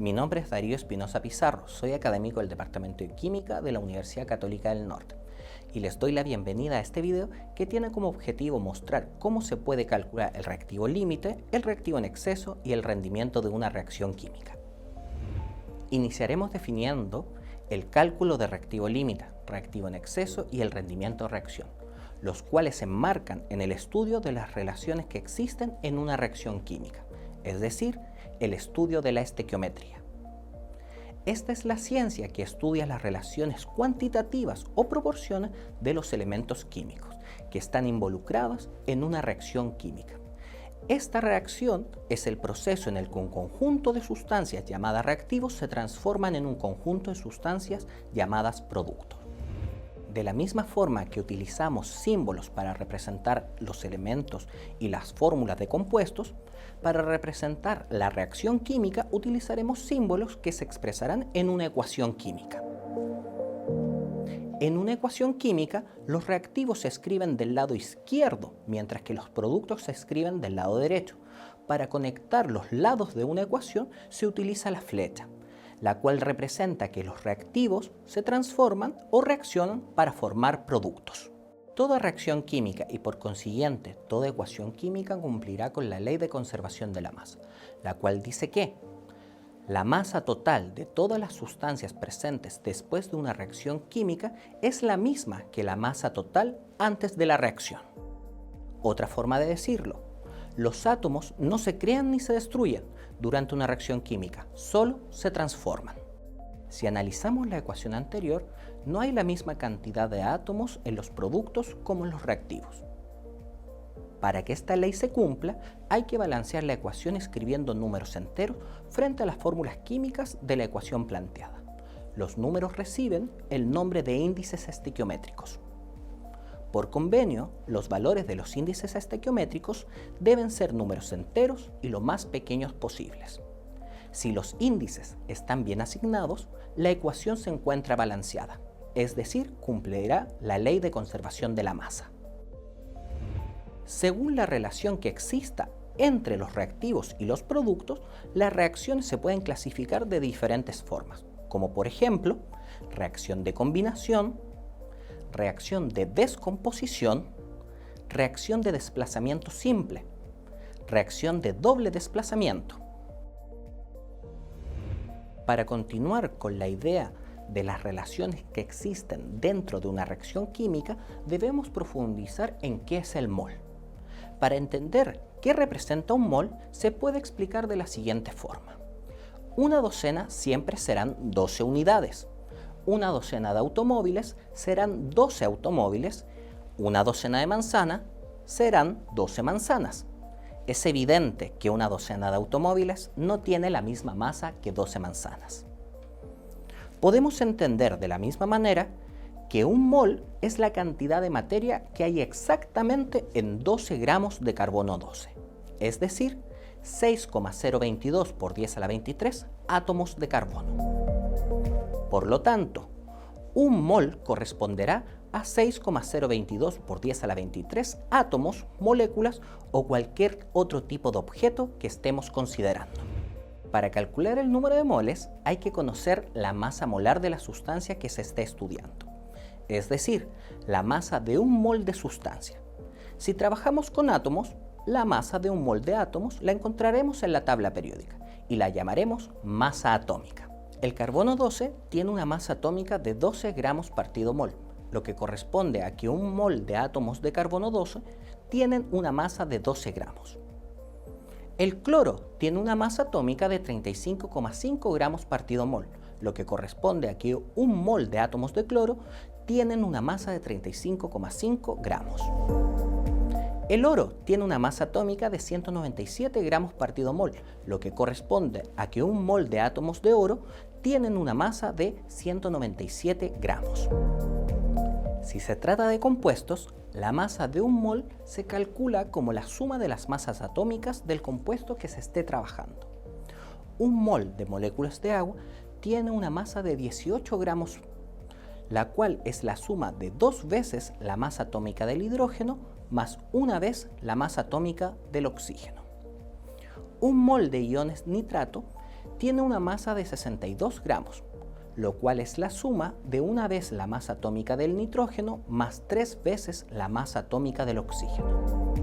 Mi nombre es Darío Espinosa Pizarro, soy académico del Departamento de Química de la Universidad Católica del Norte y les doy la bienvenida a este video que tiene como objetivo mostrar cómo se puede calcular el reactivo límite, el reactivo en exceso y el rendimiento de una reacción química. Iniciaremos definiendo el cálculo de reactivo límite, reactivo en exceso y el rendimiento de reacción, los cuales se enmarcan en el estudio de las relaciones que existen en una reacción química, es decir, el estudio de la estequiometría. Esta es la ciencia que estudia las relaciones cuantitativas o proporciones de los elementos químicos que están involucrados en una reacción química. Esta reacción es el proceso en el que un conjunto de sustancias llamadas reactivos se transforman en un conjunto de sustancias llamadas productos. De la misma forma que utilizamos símbolos para representar los elementos y las fórmulas de compuestos, para representar la reacción química utilizaremos símbolos que se expresarán en una ecuación química. En una ecuación química, los reactivos se escriben del lado izquierdo, mientras que los productos se escriben del lado derecho. Para conectar los lados de una ecuación se utiliza la flecha, la cual representa que los reactivos se transforman o reaccionan para formar productos. Toda reacción química y por consiguiente toda ecuación química cumplirá con la ley de conservación de la masa, la cual dice que la masa total de todas las sustancias presentes después de una reacción química es la misma que la masa total antes de la reacción. Otra forma de decirlo, los átomos no se crean ni se destruyen durante una reacción química, solo se transforman. Si analizamos la ecuación anterior, no hay la misma cantidad de átomos en los productos como en los reactivos. Para que esta ley se cumpla, hay que balancear la ecuación escribiendo números enteros frente a las fórmulas químicas de la ecuación planteada. Los números reciben el nombre de índices estequiométricos. Por convenio, los valores de los índices estequiométricos deben ser números enteros y lo más pequeños posibles. Si los índices están bien asignados, la ecuación se encuentra balanceada, es decir, cumplirá la ley de conservación de la masa. Según la relación que exista entre los reactivos y los productos, las reacciones se pueden clasificar de diferentes formas, como por ejemplo, reacción de combinación, reacción de descomposición, reacción de desplazamiento simple, reacción de doble desplazamiento. Para continuar con la idea de las relaciones que existen dentro de una reacción química, debemos profundizar en qué es el mol. Para entender qué representa un mol, se puede explicar de la siguiente forma. Una docena siempre serán 12 unidades. Una docena de automóviles serán 12 automóviles. Una docena de manzanas serán 12 manzanas. Es evidente que una docena de automóviles no tiene la misma masa que 12 manzanas. Podemos entender de la misma manera que un mol es la cantidad de materia que hay exactamente en 12 gramos de carbono 12, es decir, 6,022 por 10 a la 23 átomos de carbono. Por lo tanto, un mol corresponderá a 6,022 por 10 a la 23 átomos, moléculas o cualquier otro tipo de objeto que estemos considerando. Para calcular el número de moles hay que conocer la masa molar de la sustancia que se esté estudiando, es decir, la masa de un mol de sustancia. Si trabajamos con átomos, la masa de un mol de átomos la encontraremos en la tabla periódica y la llamaremos masa atómica. El carbono 12 tiene una masa atómica de 12 gramos partido mol, lo que corresponde a que un mol de átomos de carbono 12 tienen una masa de 12 gramos. El cloro tiene una masa atómica de 35,5 gramos partido mol, lo que corresponde a que un mol de átomos de cloro tienen una masa de 35,5 gramos. El oro tiene una masa atómica de 197 gramos partido mol, lo que corresponde a que un mol de átomos de oro tienen una masa de 197 gramos. Si se trata de compuestos, la masa de un mol se calcula como la suma de las masas atómicas del compuesto que se esté trabajando. Un mol de moléculas de agua tiene una masa de 18 gramos, la cual es la suma de 2 veces la masa atómica del hidrógeno más una vez la masa atómica del oxígeno. Un mol de iones nitrato tiene una masa de 62 gramos, lo cual es la suma de una vez la masa atómica del nitrógeno más 3 veces la masa atómica del oxígeno.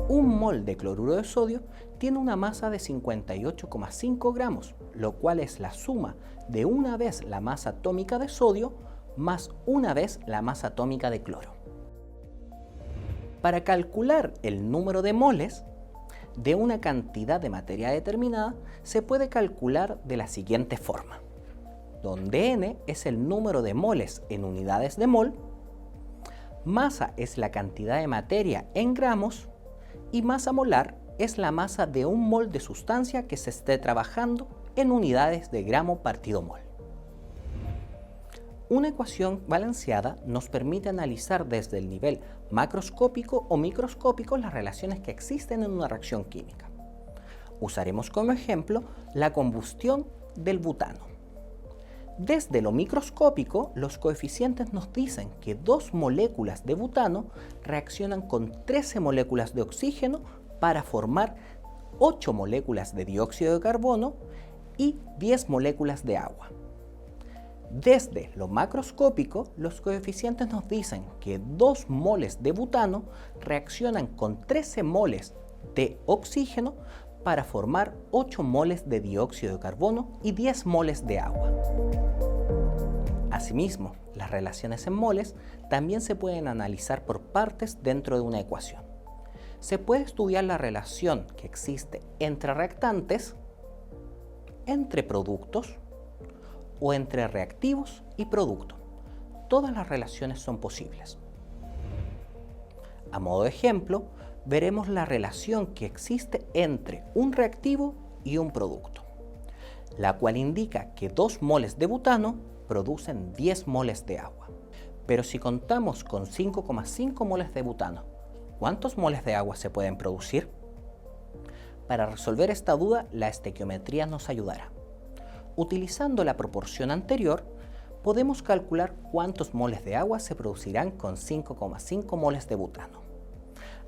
Un mol de cloruro de sodio tiene una masa de 58,5 gramos, lo cual es la suma de una vez la masa atómica de sodio más una vez la masa atómica de cloro. Para calcular el número de moles de una cantidad de materia determinada, se puede calcular de la siguiente forma, donde n es el número de moles en unidades de mol, masa es la cantidad de materia en gramos y masa molar es la masa de un mol de sustancia que se esté trabajando en unidades de gramo partido mol. Una ecuación balanceada nos permite analizar desde el nivel macroscópico o microscópico las relaciones que existen en una reacción química. Usaremos como ejemplo la combustión del butano. Desde lo microscópico, los coeficientes nos dicen que 2 moléculas de butano reaccionan con 13 moléculas de oxígeno para formar 8 moléculas de dióxido de carbono y 10 moléculas de agua. Desde lo macroscópico, los coeficientes nos dicen que 2 moles de butano reaccionan con 13 moles de oxígeno para formar 8 moles de dióxido de carbono y 10 moles de agua. Asimismo, las relaciones en moles también se pueden analizar por partes dentro de una ecuación. Se puede estudiar la relación que existe entre reactantes, entre productos o entre reactivos y productos. Todas las relaciones son posibles. A modo de ejemplo, veremos la relación que existe entre un reactivo y un producto, la cual indica que 2 moles de butano producen 10 moles de agua. Pero si contamos con 5,5 moles de butano, ¿cuántos moles de agua se pueden producir? Para resolver esta duda, la estequiometría nos ayudará. Utilizando la proporción anterior, podemos calcular cuántos moles de agua se producirán con 5,5 moles de butano.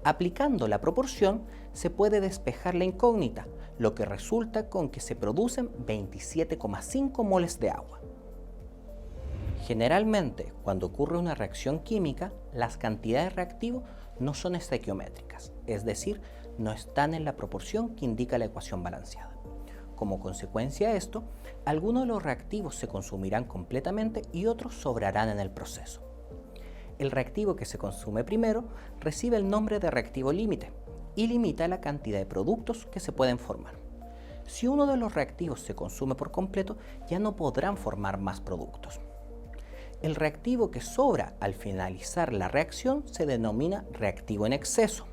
Aplicando la proporción, se puede despejar la incógnita, lo que resulta con que se producen 27,5 moles de agua. Generalmente, cuando ocurre una reacción química, las cantidades de reactivo no son estequiométricas, es decir, no están en la proporción que indica la ecuación balanceada. Como consecuencia de esto, algunos de los reactivos se consumirán completamente y otros sobrarán en el proceso. El reactivo que se consume primero recibe el nombre de reactivo límite y limita la cantidad de productos que se pueden formar. Si uno de los reactivos se consume por completo, ya no podrán formar más productos. El reactivo que sobra al finalizar la reacción se denomina reactivo en exceso.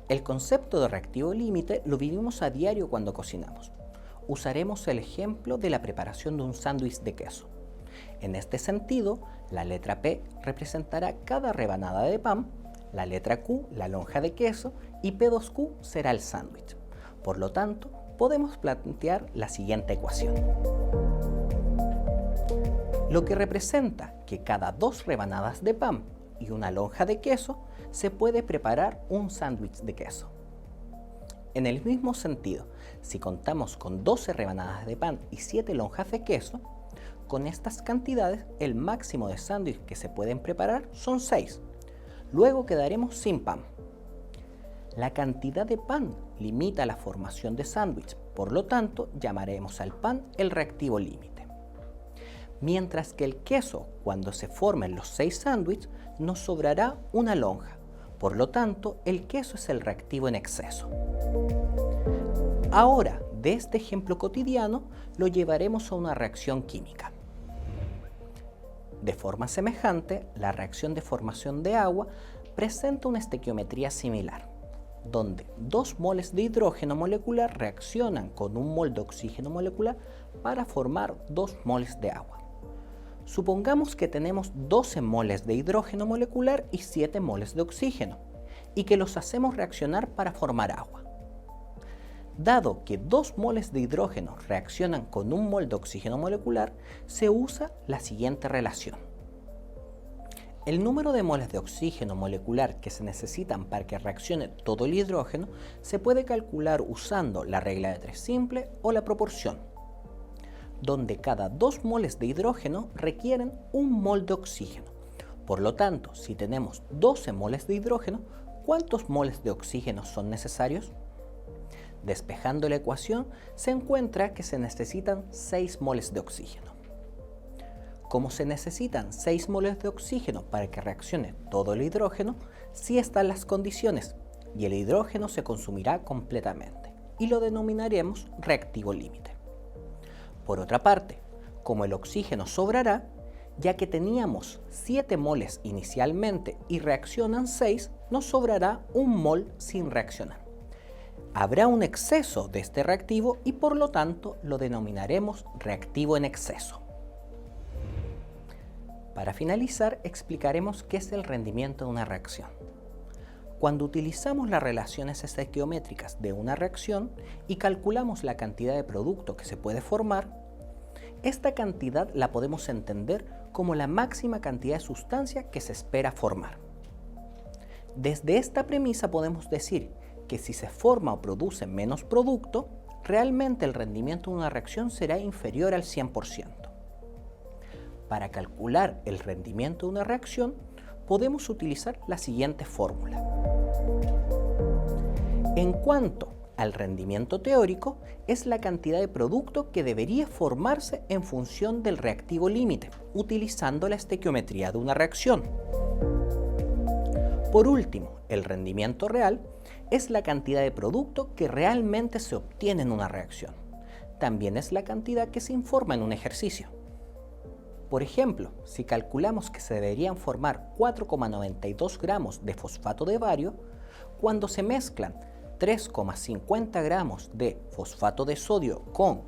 El concepto de reactivo límite lo vivimos a diario cuando cocinamos. Usaremos el ejemplo de la preparación de un sándwich de queso. En este sentido, la letra P representará cada rebanada de pan, la letra Q la lonja de queso y P2Q será el sándwich. Por lo tanto, podemos plantear la siguiente ecuación, lo que representa que cada 2 rebanadas de pan y una lonja de queso se puede preparar un sándwich de queso. En el mismo sentido, si contamos con 12 rebanadas de pan y 7 lonjas de queso, con estas cantidades el máximo de sándwich que se pueden preparar son 6. Luego quedaremos sin pan. La cantidad de pan limita la formación de sándwich, por lo tanto llamaremos al pan el reactivo límite. Mientras que el queso, cuando se formen los 6 sándwiches, nos sobrará una lonja. Por lo tanto, el queso es el reactivo en exceso. Ahora, de este ejemplo cotidiano, lo llevaremos a una reacción química. De forma semejante, la reacción de formación de agua presenta una estequiometría similar, donde 2 moles de hidrógeno molecular reaccionan con 1 mol de oxígeno molecular para formar 2 moles de agua. Supongamos que tenemos 12 moles de hidrógeno molecular y 7 moles de oxígeno, y que los hacemos reaccionar para formar agua. Dado que 2 moles de hidrógeno reaccionan con 1 mol de oxígeno molecular, se usa la siguiente relación. El número de moles de oxígeno molecular que se necesitan para que reaccione todo el hidrógeno se puede calcular usando la regla de 3 simple o la proporción, donde cada 2 moles de hidrógeno requieren 1 mol de oxígeno. Por lo tanto, si tenemos 12 moles de hidrógeno, ¿cuántos moles de oxígeno son necesarios? Despejando la ecuación, se encuentra que se necesitan 6 moles de oxígeno. Como se necesitan 6 moles de oxígeno para que reaccione todo el hidrógeno, sí están las condiciones y el hidrógeno se consumirá completamente y lo denominaremos reactivo límite. Por otra parte, como el oxígeno sobrará, ya que teníamos 7 moles inicialmente y reaccionan 6, nos sobrará 1 mol sin reaccionar. Habrá un exceso de este reactivo y por lo tanto lo denominaremos reactivo en exceso. Para finalizar, explicaremos qué es el rendimiento de una reacción. Cuando utilizamos las relaciones estequiométricas de una reacción y calculamos la cantidad de producto que se puede formar, esta cantidad la podemos entender como la máxima cantidad de sustancia que se espera formar. Desde esta premisa podemos decir que si se forma o produce menos producto, realmente el rendimiento de una reacción será inferior al 100%. Para calcular el rendimiento de una reacción, podemos utilizar la siguiente fórmula. En cuanto al rendimiento teórico, es la cantidad de producto que debería formarse en función del reactivo límite, utilizando la estequiometría de una reacción. Por último, el rendimiento real es la cantidad de producto que realmente se obtiene en una reacción. También es la cantidad que se informa en un ejercicio. Por ejemplo, si calculamos que se deberían formar 4,92 gramos de fosfato de bario, cuando se mezclan 3,50 gramos de fosfato de sodio con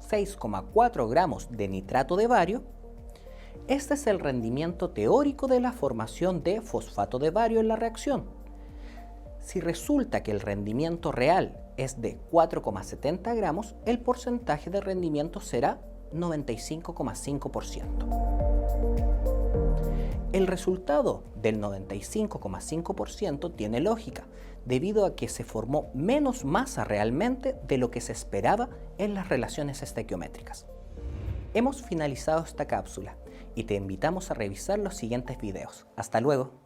6,4 gramos de nitrato de bario, este es el rendimiento teórico de la formación de fosfato de bario en la reacción. Si resulta que el rendimiento real es de 4,70 gramos, el porcentaje de rendimiento será 95,5%. El resultado del 95,5% tiene lógica, debido a que se formó menos masa realmente de lo que se esperaba en las relaciones estequiométricas. Hemos finalizado esta cápsula y te invitamos a revisar los siguientes videos. Hasta luego.